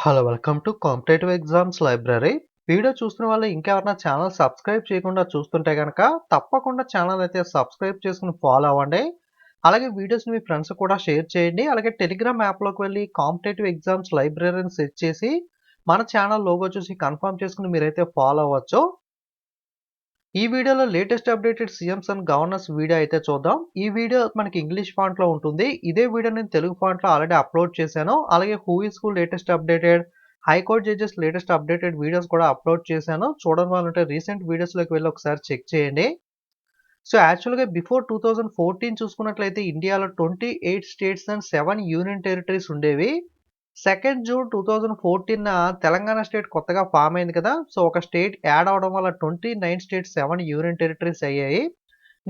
Hello welcome to competitive exams library. Video చూస్తున్న వాళ్ళు ఇంకెవరైనా ఛానల్ సబ్స్క్రైబ్ చేయకుండా చూస్తుంటే కనుక తప్పకుండా ఛానల్ అయితే సబ్స్క్రైబ్ చేసుకుని ఫాలో అవ్వండి. అలాగే వీడియోస్ని మీ ఫ్రెండ్స్ కూడా షేర్ చేయండి. అలాగే టెలిగ్రామ్ యాప్లోకి వెళ్ళి కాంపిటేటివ్ ఎగ్జామ్స్ లైబ్రరీని సెర్చ్ చేసి మన ఛానల్ లోగో చూసి కన్ఫర్మ్ చేసుకుని మీరైతే ఫాలో అవ్వచ్చు. ఈ వీడియోలో latest updated CMs and governors video అయితే చూద్దాం. ఈ వీడియో మనకి ఇంగ్లీష్ ఫాంట్ లో ఉంటుంది. ఇదే వీడియో నేను తెలుగు ఫాంట్ లో ఆల్రెడీ అప్లోడ్ చేశాను. అలాగే who is who latest updated, high court judges latest updated videos కూడా అప్లోడ్ చేశాను. చూడడం వాళ్ళంటే రీసెంట్ వీడియోస్ లోకి వెళ్ళి ఒకసారి చెక్ చేయండి. సో యాక్చువల్గా బిఫోర్ 2014 చూసుకున్నట్లయితే ఇండియాలో 28 స్టేట్స్ అండ్ 7 యూనియన్ టెరిటరీస్ ఉండేవి. 2 జూన్ 2014 తెలంగాణ స్టేట్ కొత్తగా ఫామ్ అయింది కదా. సో ఒక స్టేట్ యాడ్ అవడం వల్ల 29 స్టేట్స్ 7 యూనియన్ టెరిటరీస్ అయ్యాయి.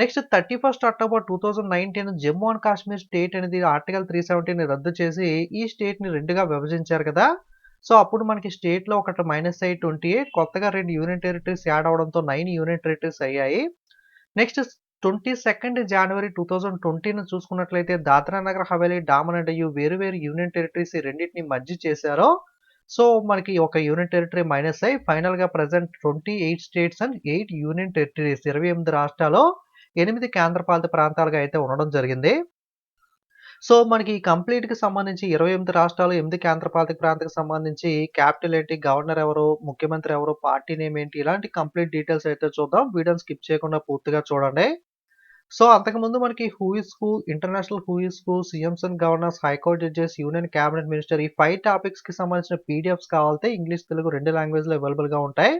Next 31 October 2019 Jammu and Kashmir state అనేది ఆర్టికల్ 370ని రద్దు చేసి ఈ స్టేట్ ని రెండుగా విభజించారు కదా. సో అప్పుడు మనకి స్టేట్ లో ఒకటి మైనస్ అయ్యి 28, కొత్తగా 2 యూనియన్ టెరిటరీస్ యాడ్ అవడంతో 9 యూనియన్ టెరిటరీస్ అయ్యాయి. నెక్స్ట్ 22 జనవరి 2020 చూసుకున్నట్లయితే దాద్రా నగర్ హవేలీ, డామన్ అండ్ డియు వేరు వేరు యూనియన్ టెరిటరీస్ ఈ రెండింటిని మర్జ్ చేశారు. సో మనకి ఒక యూనియన్ టెరిటరీ మైనస్ అయ్యి ఫైనల్ గా present 28 states and 8 union territories 28 రాష్ట్రాలు 8 కేంద్రపాలిత ప్రాంతాలుగా అయితే ఉండడం జరిగింది. సో మనకి కంప్లీట్ కి సంబంధించి 28 రాష్ట్రాలు 8 కేంద్రపాలిత ప్రాంతాలకు సంబంధించి క్యాపిటల్ ఏంటి, గవర్నర్ ఎవరు, ముఖ్యమంత్రి ఎవరు, పార్టీ నేమ్ ఏంటి, ఇలాంటి కంప్లీట్ డీటెయిల్స్ అయితే చూద్దాం. వీడియోని స్కిప్ చేయకుండా పూర్తిగా చూడండి. సో అంతకుముందు మనకి who is who, international who is who, CMs and governors, high court judges, union cabinet minister ఈ 5 టాపిక్స్ కి సంబంధించిన పీడిఎఫ్స్ కావాలంటే ఇంగ్లీష్ తెలుగు 2 లాంగ్వేజ్ లో అవైలబుల్ గా ఉంటాయి.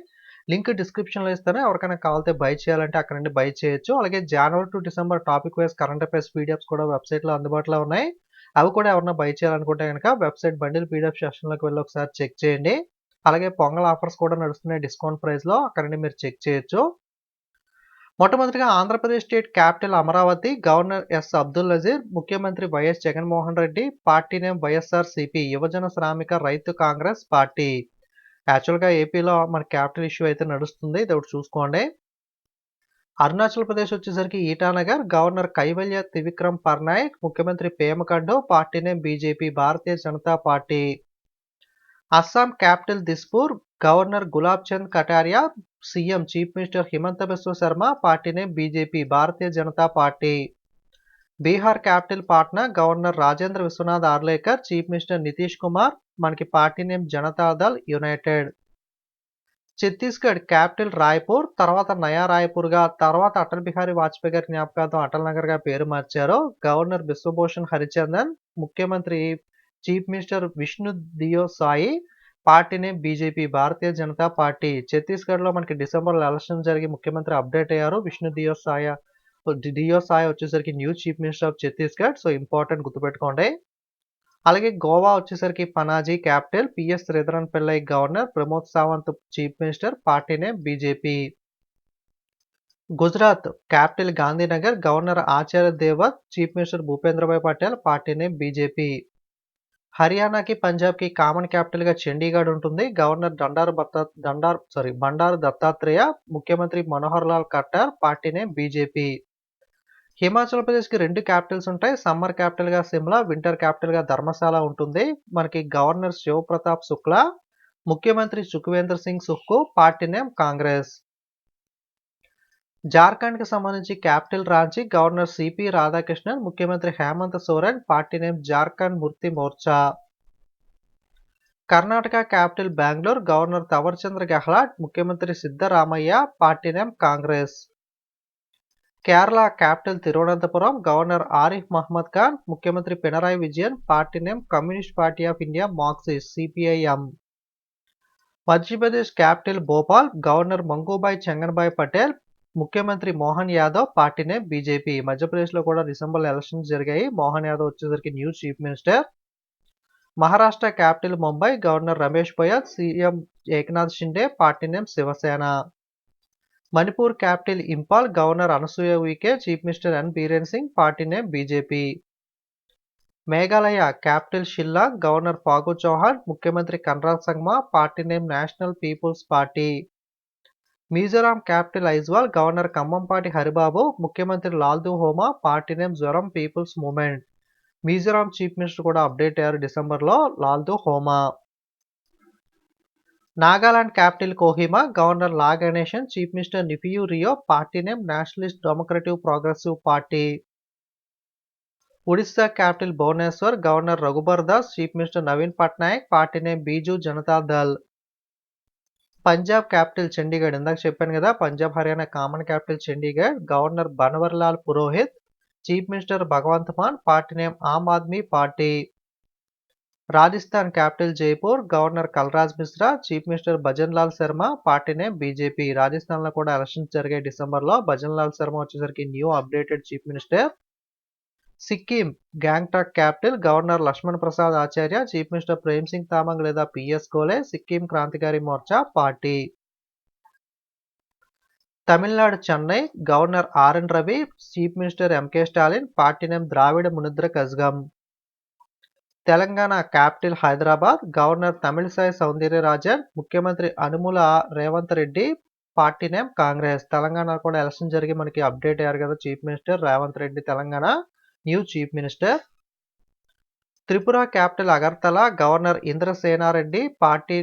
లింక్ డిస్క్రిప్షన్ లో ఇస్తాను. ఎవరికైనా కావాలంటే బై చేయాలంటే అక్కడ నుండి బై చేయొచ్చు. అలాగే January to December topic wise current affairs PDFs కూడా వెబ్సైట్ లో అందుబాటులో ఉన్నాయి. అవి కూడా ఎవరైనా బై చేయాలనుకుంటే కనుక వెబ్సైట్ బండిల్ పీడిఎఫ్ సెక్షన్ లోకి వెళ్ళి ఒకసారి చెక్ చేయండి. అలాగే పొంగల్ ఆఫర్స్ కూడా నడుస్తున్నాయి డిస్కౌంట్ ప్రైస్ లో, అక్కడ నుండి మీరు చెక్ చేయొచ్చు. మొట్టమొదటిగా Andhra Pradesh state capital Amaravati, governor S Abdul Nazeer, ముఖ్యమంత్రి YS Jaganmohan Reddy, party name YSR CP Yuvajana Shramika రైతు కాంగ్రెస్ పార్టీ. యాక్చువల్గా ఏపీలో మన క్యాపిటల్ ఇష్యూ అయితే నడుస్తుంది, ఇది ఒకటి చూసుకోండి. అరుణాచల్ ప్రదేశ్ వచ్చేసరికి ఈటానగర్, గవర్నర్ కైవల్య త్రివిక్రమ్ పర్నాయక్, ముఖ్యమంత్రి Pema Khandu, party name BJP Bharatiya Janata party. Assam capital Dispur, governor Gulab Chand Kataria, CM chief minister Himanta Biswa Sarma, party name BJP Bharatiya Janata party. Bihar capital Patna, governor Rajendra Vishwanath Arlekar, chief minister Nitish Kumar, మనకి party name Janata Dal united. Chhattisgarh capital Raipur, తర్వాత నయా రాయ్పూర్ గా, తర్వాత అటల్ బిహారీ వాజ్పేయి గారి జ్ఞాపకార్థం అటల్ నగర్ గా పేరు మార్చారు. గవర్నర్ బిశ్వభూషణ్ హరిచందన్, ముఖ్యమంత్రి chief minister Vishnu Deo Sai, party name BJP Bharatiya Janata party. Chhattisgarh లో మనకి డిసెంబర్ ఎలక్షన్ జరిగి ముఖ్యమంత్రి అప్డేట్ అయ్యారు. విష్ణు దియో సాయి వచ్చేసరికి new chief minister of Chhattisgarh. So important గుర్తుపెట్టుకోండి. అలాగే గోవా వచ్చేసరికి Panaji capital, PS Sreedharan Pillai governor, Pramod Sawant chief minister, party name BJP. Gujarat capital Gandhinagar, governor Acharya దేవత్, chief minister Bhupendrabhai Patel, party name BJP. హర్యానాకి పంజాబ్కి కామన్ క్యాపిటల్ గా చండీగఢ్ ఉంటుంది. గవర్నర్ బండారు దత్తాత్రేయ, ముఖ్యమంత్రి Manohar Lal Khattar, party name BJP. Himachal Pradesh కి 2 క్యాపిటల్స్ ఉంటాయి. సమ్మర్ క్యాపిటల్ గా సిమ్లా, వింటర్ క్యాపిటల్ గా ధర్మశాల ఉంటుంది. మనకి గవర్నర్ శివ్ ప్రతాప్ శుక్లా, ముఖ్యమంత్రి Sukhvinder Singh Sukhu, party name Congress. Jharkhand కి సంబంధించి capital Ranchi, governor CP Radhakrishnan, ముఖ్యమంత్రి Hemant Soren, party name Jharkhand Mukti Morcha. Karnataka capital Bengaluru, governor Thawar Chand Gehlot, ముఖ్యమంత్రి Siddaramaiah, party name Congress. Kerala capital Thiruvananthapuram, governor Arif Mohammad Khan, ముఖ్యమంత్రి Pinarayi Vijayan, party name Communist Party of India Marxist CPIM. Madhya Pradesh capital Bhopal, governor Mangubhai Chhaganbhai Patel, ముఖ్యమంత్రి Mohan Yadav, party name BJP. Madhya Pradesh లో కూడా డిసెంబర్ ఎలక్షన్స్ జరిగాయి. మోహన్ యాదవ్ వచ్చేసరికి new chief minister. Maharashtra capital Mumbai, governor Ramesh Bais, CM Eknath Shinde, party name Shiv Sena. Manipur capital Imphal, governor Anusuiya Uikey, chief minister N Biren Singh, party name BJP. Meghalaya capital Shillong, governor Phagu Chauhan, ముఖ్యమంత్రి Conrad Sangma, party name national people's party. Mizoram capital Aizawl, governor Kambhampati Haribabu, ముఖ్యమంత్రి Lalduhoma, party name Zoram people's movement. Mizoram chief minister కూడా update అయ్యారు December లో, Lalduhoma. Nagaland capital Kohima, governor La Ganesan, chief minister Neiphiu Rio, party name nationalist democratic progressive party. Odisha capital Bhubaneswar, governor Raghubar Das, chief minister Naveen Patnaik, party name Biju Janata Dal. Punjab capital Chandigarh, ఇందాక చెప్పాను కదా Punjab Haryana common capital Chandigarh, governor Banwarilal Purohit, chief minister Bhagwant Mann, party name Aam Aadmi party. Rajasthan capital Jaipur, governor Kalraj Mishra, chief minister Bhajan Lal Sharma, party name BJP. రాజస్థాన్లో కూడా elections జరిగాయి డిసెంబర్లో. భజన్ లాల్ శర్మ వచ్చేసరికి new updated chief minister. Sikkim Gangtok capital, governor Lakshman Prasad Acharya, chief minister Prem Singh Tamang లేదా PS Golay, Sikkim Krantikari Morcha party. Tamil Nadu Chennai, governor RN Ravi, chief minister MK Stalin, party name Dravida Munnetra Kazhagam. Telangana capital Hyderabad, governor Tamilisai Soundararajan, ముఖ్యమంత్రి Anumula Revanth Reddy, party name Congress. Telangana కూడా election జరిగి మనకి అప్డేట్ అయ్యారు కదా chief minister Revanth Reddy, Telangana new chief minister. Tripura capital Agartala, governor Indrasena Reddy, party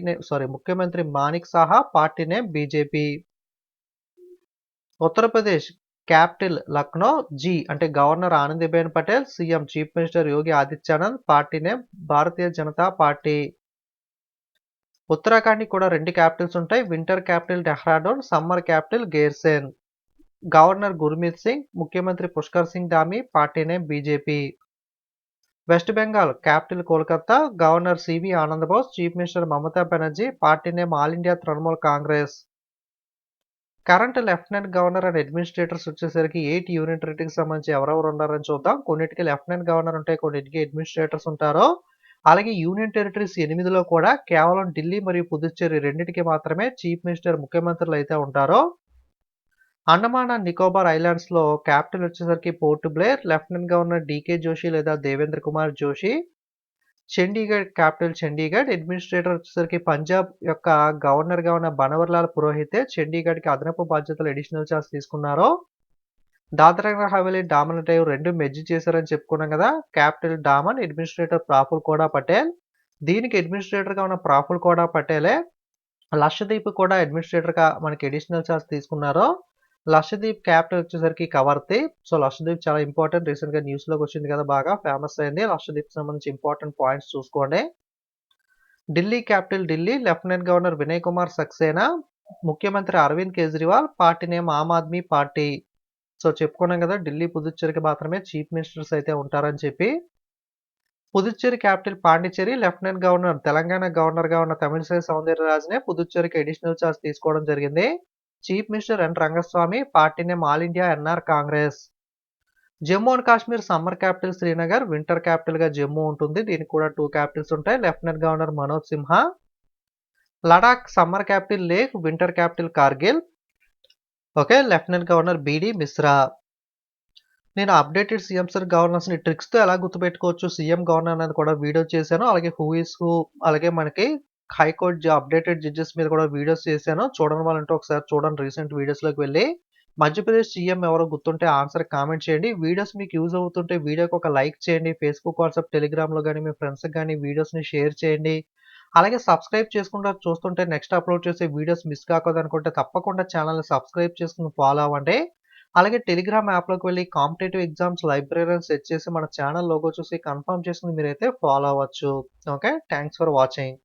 ముఖ్యమంత్రి Manik Saha, party name BJP. Uttar Pradesh capital Lucknow, అంటే governor Anandiben Patel, CM chief minister Yogi Adityanath, party name Bharatiya Janata party. Uttarakhand కూడా 2 capitals ఉంటాయి. Winter capital Dehradun, summer capital Gairsain. Governor Gurmeet Singh, ముఖ్యమంత్రి Pushkar Singh Dhami, party name BJP. West Bengal capital Kolkata, governor CV Ananda Bose, chief minister Mamata Banerjee, party name all India Trinamool Congress. Current lieutenant governor and administrators వచ్చేసరికి 8 union టెరిటరీకి సంబంధించి ఎవరెవరు ఉన్నారని చూద్దాం. కొన్నిటికి lieutenant governor ఉంటాయి, కొన్నిటికి అడ్మినిస్ట్రేటర్స్ ఉంటారు. అలాగే యూనియన్ టెరిటరీస్ 8లో కూడా కేవలం ఢిల్లీ మరియు పుదుచ్చేరి రెండింటికి మాత్రమే చీఫ్ మినిస్టర్ ముఖ్యమంత్రులు అయితే ఉంటారు. అండమాన్ అండ్ నికోబార్ ఐలాండ్స్ లో క్యాపిటల్ వచ్చేసరికి Port Blair, lieutenant governor D K Joshi లేదా దేవేంద్ర కుమార్ జోషి. చండీగఢ్ క్యాపిటల్ చండీగఢ్, అడ్మినిస్ట్రేటర్ వచ్చేసరికి పంజాబ్ యొక్క గవర్నర్గా ఉన్న బన్వర్లాల్ పురోహితే చండీగఢ్కి అదనపు బాధ్యతలు అడిషనల్ చార్జ్ తీసుకున్నారు. దాద్రా నగర్ హవేలీ, డామన్ అండ్ డైవ్ 2 మెర్జ్ చేశారని చెప్పుకున్నాం కదా. Capital Daman, administrator Praful Khoda Patel. దీనికి అడ్మినిస్ట్రేటర్గా ఉన్న ప్రాఫుల్ కోడా పటేలే లక్షద్వీప్ కూడా అడ్మినిస్ట్రేటర్గా మనకి అడిషనల్ చార్జ్ తీసుకున్నారు. లక్షద్వీప్ క్యాపిటల్ వచ్చేసరికి కవర్తి. లక్షద్వీప్ చాలా ఇంపార్టెంట్, రీసెంట్గా న్యూస్లోకి వచ్చింది కదా, బాగా ఫేమస్ అయింది. లక్షద్వీప్ సంబంధించి ఇంపార్టెంట్ పాయింట్స్ చూసుకోండి. Delhi capital Delhi, lieutenant governor Vinay Kumar Saxena, ముఖ్యమంత్రి Arvind Kejriwal, party name Aam Aadmi party. చెప్పుకున్నాం కదా ఢిల్లీ పుదుచ్చేరికి మాత్రమే చీఫ్ మినిస్టర్స్ అయితే ఉంటారని చెప్పి. Puducherry capital Pondicherry, lieutenant governor Telangana గవర్నర్గా ఉన్న తమిళిసై సౌందర్యరాజనే పుదుచ్చేరికి అడిషనల్ చార్జ్ తీసుకోవడం జరిగింది. Chief minister N Rangaswamy, party name all India NR Congress. Jammu and Kashmir summer capital Srinagar, winter capital గా జమ్మూ ఉంటుంది. దీనికి కూడా 2 క్యాపిటల్స్ ఉంటాయి, lieutenant governor Manoj Sinha. Ladakh summer capital Leh, winter capital Kargil. Okay, lieutenant governor BD Mishra. నేను అప్డేటెడ్ సీఎంస్ అండ్ గవర్నర్స్ ని tricks తో ఎలా గుర్తుపెట్టుకోవచ్చు సీఎం గవర్నర్ అనేది కూడా వీడియో చేశాను. అలాగే హూ ఇస్ హూ, అలాగే మనకి హైకోర్టు అప్డేటెడ్ జడ్జెస్ మీద కూడా వీడియోస్ చేశాను. చూడని వాళ్ళంటే ఒకసారి చూడండి, రీసెంట్ వీడియోస్ లోకి వెళ్ళి. మధ్యప్రదేశ్ సీఎం ఎవరో గుర్తుంటే ఆన్సర్ కామెంట్ చేయండి. వీడియోస్ మీకు యూజ్ అవుతుంటే వీడియోకి ఒక లైక్ చేయండి. ఫేస్బుక్, వాట్సాప్, టెలిగ్రామ్లో కానీ మీ ఫ్రెండ్స్కి కానీ వీడియోస్ని షేర్ చేయండి. అలాగే సబ్స్క్రైబ్ చేసుకుంటూ చూస్తుంటే నెక్స్ట్ అప్లోడ్ చేసే వీడియోస్ మిస్ కాకూడదు అనుకుంటే తప్పకుండా ఛానల్ని సబ్స్క్రైబ్ చేసుకుని ఫాలో అవ్వండి. అలాగే టెలిగ్రామ్ యాప్లోకి వెళ్ళి కాంపిటేటివ్ ఎగ్జామ్స్ లైబ్రరీని సెట్ చేసి మన ఛానల్ లోగో చూసి కన్ఫర్మ్ చేసుకుని మీరైతే ఫాలో అవ్వచ్చు. Okay, thanks for watching.